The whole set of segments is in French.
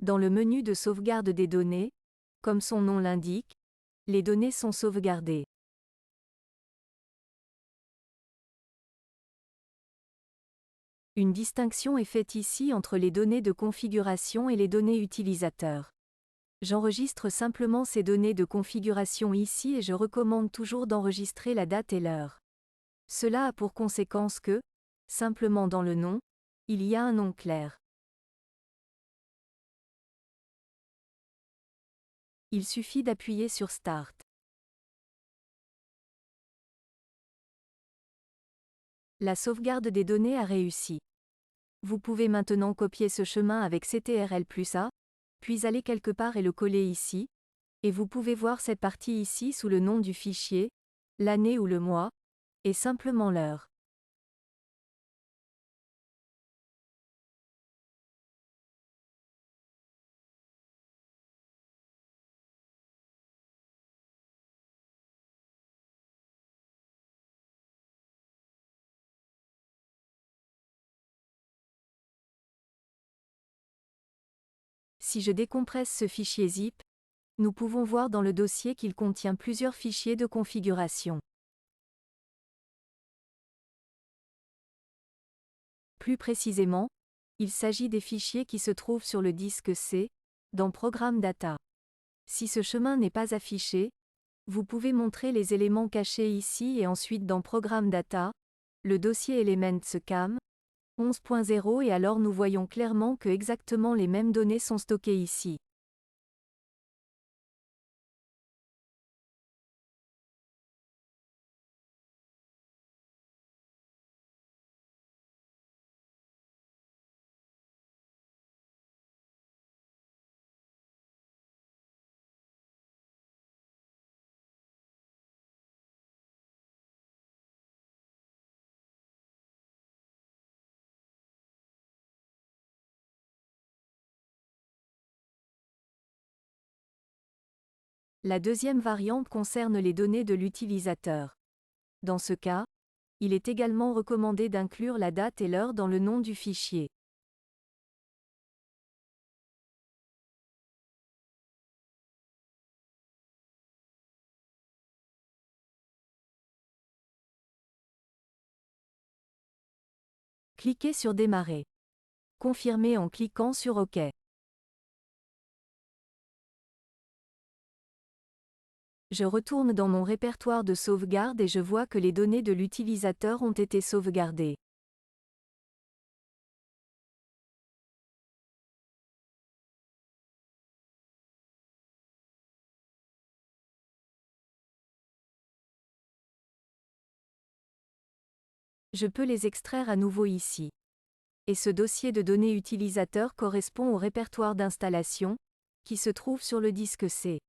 Dans le menu de sauvegarde des données, comme son nom l'indique, les données sont sauvegardées. Une distinction est faite ici entre les données de configuration et les données utilisateurs. J'enregistre simplement ces données de configuration ici et je recommande toujours d'enregistrer la date et l'heure. Cela a pour conséquence que, simplement dans le nom, il y a un nom clair. Il suffit d'appuyer sur Start. La sauvegarde des données a réussi. Vous pouvez maintenant copier ce chemin avec CTRL+A, puis aller quelque part et le coller ici, et vous pouvez voir cette partie ici sous le nom du fichier, l'année ou le mois, et simplement l'heure. Si je décompresse ce fichier zip, nous pouvons voir dans le dossier qu'il contient plusieurs fichiers de configuration. Plus précisément, il s'agit des fichiers qui se trouvent sur le disque C, dans Programme Data. Si ce chemin n'est pas affiché, vous pouvez montrer les éléments cachés ici et ensuite dans Programme Data, le dossier Elements CAM 11.0 et alors nous voyons clairement que exactement les mêmes données sont stockées ici. La deuxième variante concerne les données de l'utilisateur. Dans ce cas, il est également recommandé d'inclure la date et l'heure dans le nom du fichier. Cliquez sur Démarrer. Confirmez en cliquant sur OK. Je retourne dans mon répertoire de sauvegarde et je vois que les données de l'utilisateur ont été sauvegardées. Je peux les extraire à nouveau ici. Et ce dossier de données utilisateurs correspond au répertoire d'installation, qui se trouve sur le disque C.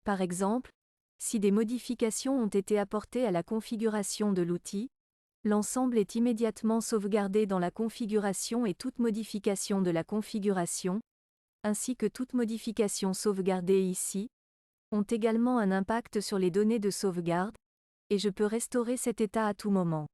Par exemple, si des modifications ont été apportées à la configuration de l'outil, l'ensemble est immédiatement sauvegardé dans la configuration et toute modification de la configuration, ainsi que toute modification sauvegardée ici, ont également un impact sur les données de sauvegarde, et je peux restaurer cet état à tout moment.